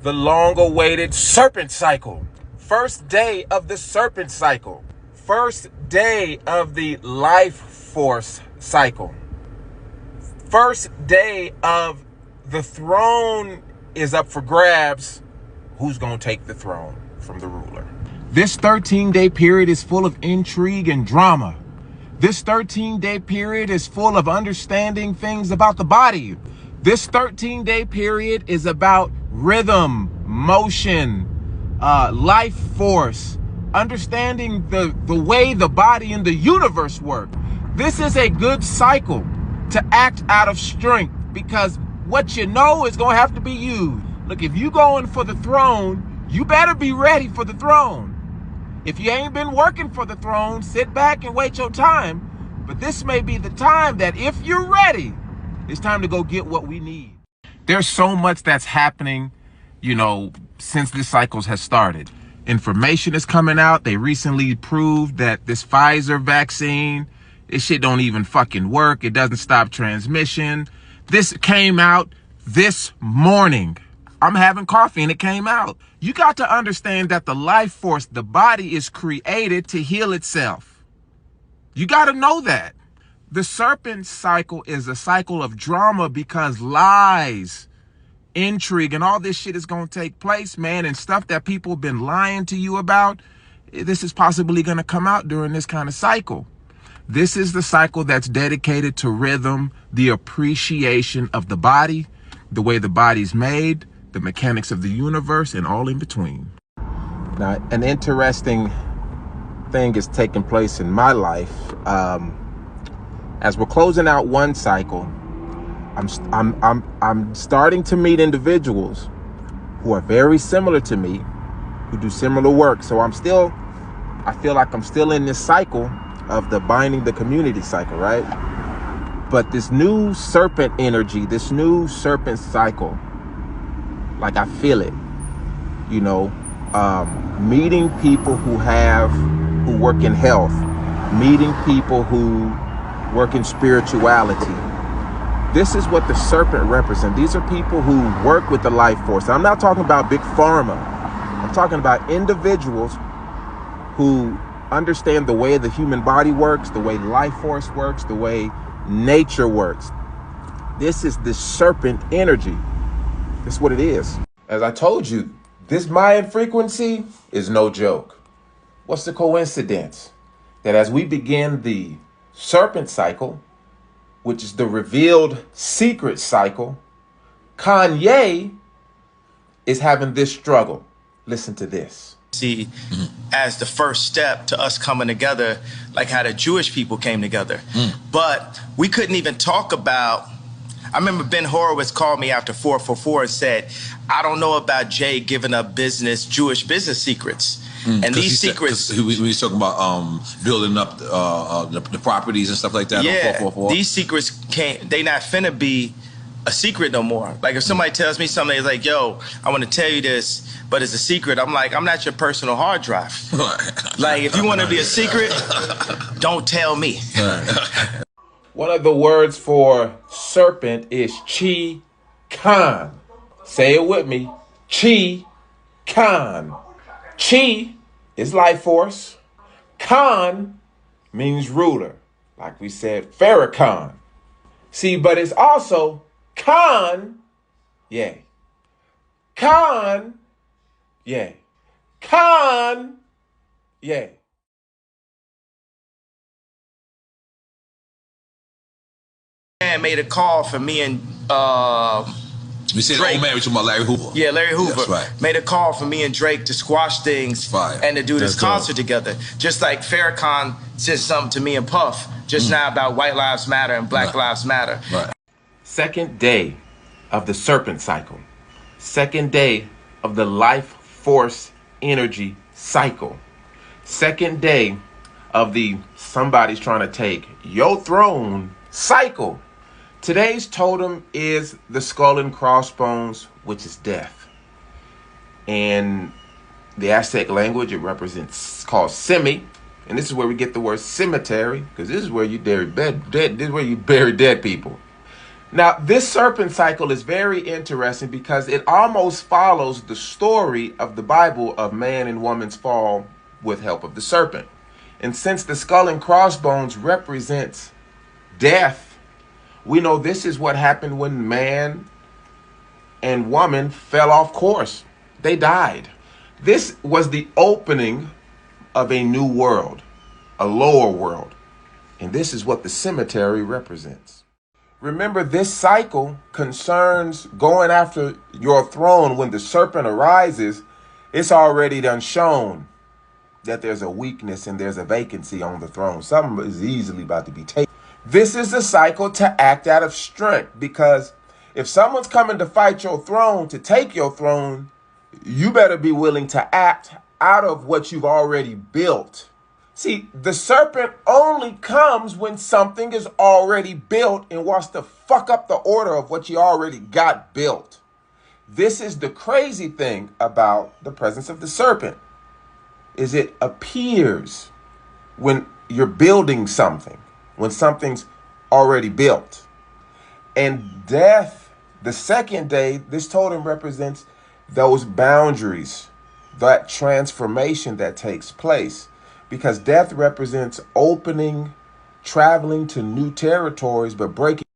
the long-awaited serpent cycle. First day of the serpent cycle. First day of the life force cycle. First day of the throne is up for grabs. Who's going to take the throne from the ruler? This 13-day period is full of intrigue and drama. This 13-day period is full of understanding things about the body. This 13-day period is about rhythm, motion, life force, understanding the way the body and the universe work. This is a good cycle to act out of strength, because what you know is going to have to be used. Look, if you going for the throne, you better be ready for the throne. If you ain't been working for the throne, sit back and wait your time. But this may be the time that if you're ready, it's time to go get what we need. There's so much that's happening, since this cycle has started. Information is coming out. They recently proved that this Pfizer vaccine, this shit don't even fucking work. It doesn't stop transmission. This came out this morning. I'm having coffee and it came out. You got to understand that the life force, the body, is created to heal itself. You got to know that. The serpent cycle is a cycle of drama because lies, intrigue, and all this shit is going to take place, man, and stuff that people have been lying to you about. This is possibly going to come out during this kind of cycle. This is the cycle that's dedicated to rhythm, the appreciation of the body, the way the body's made, the mechanics of the universe, and all in between. Now, an interesting thing is taking place in my life. As we're closing out one cycle, I'm starting to meet individuals who are very similar to me, who do similar work. So I feel like I'm still in this cycle of the binding the community cycle, right? But this new serpent energy, this new serpent cycle, like I feel it, meeting people who work in health, meeting people who work in spirituality. This is what the serpent represents. These are people who work with the life force. I'm not talking about big pharma. I'm talking about individuals who understand the way the human body works, the way life force works, the way nature works. This is the serpent energy. That's what it is. As I told you, this Mayan frequency is no joke. What's the coincidence that as we begin the serpent cycle, which is the revealed secret cycle, Kanye is having this struggle. Listen to this. See, as the first step to us coming together, like how the Jewish people came together. But we couldn't even talk about, I remember Ben Horowitz called me after 444 and said, I don't know about Jay giving up Jewish business secrets. And these secrets, we was talking about building up the properties and stuff like that. Yeah, on 444. These secrets they not finna be a secret no more. Like if somebody tells me something, it's like, yo, I want to tell you this, but it's a secret. I'm like, I'm not your personal hard drive. Like if you want to be a secret, don't tell me. One of the words for serpent is chi kan. Say it with me. Chi kan. Chi is life force. Khan means ruler. Like we said, Farrakhan. See, but it's also Khan, yay. Khan, yay. Khan, yay. Man made a call for me and we said, Drake. old man, we talking about Larry Hoover. Yeah, Larry Hoover. That's right. Made a call for me and Drake to squash things and to do this concert together. Just like Farrakhan said something to me and Puff just now about White Lives Matter and Black Lives Matter. Right. Second day of the serpent cycle. Second day of the life force energy cycle. Second day of the somebody's trying to take your throne cycle. Today's totem is the skull and crossbones, which is death. In the Aztec language, it represents, called semi, and this is where we get the word cemetery, because this is where you bury dead. This is where you bury dead people. Now, this serpent cycle is very interesting because it almost follows the story of the Bible of man and woman's fall with help of the serpent. And since the skull and crossbones represents death, we know this is what happened when man and woman fell off course. They died. This was the opening of a new world, a lower world. And this is what the cemetery represents. Remember, this cycle concerns going after your throne. When the serpent arises, it's already done shown that there's a weakness and there's a vacancy on the throne. Something is easily about to be taken. This is the cycle to act out of strength, because if someone's coming to fight your throne, to take your throne, you better be willing to act out of what you've already built. See, the serpent only comes when something is already built and wants to fuck up the order of what you already got built. This is the crazy thing about the presence of the serpent, is it appears when you're building something, when something's already built. And death, the second day, this totem represents those boundaries, that transformation that takes place. Because death represents opening, traveling to new territories, but breaking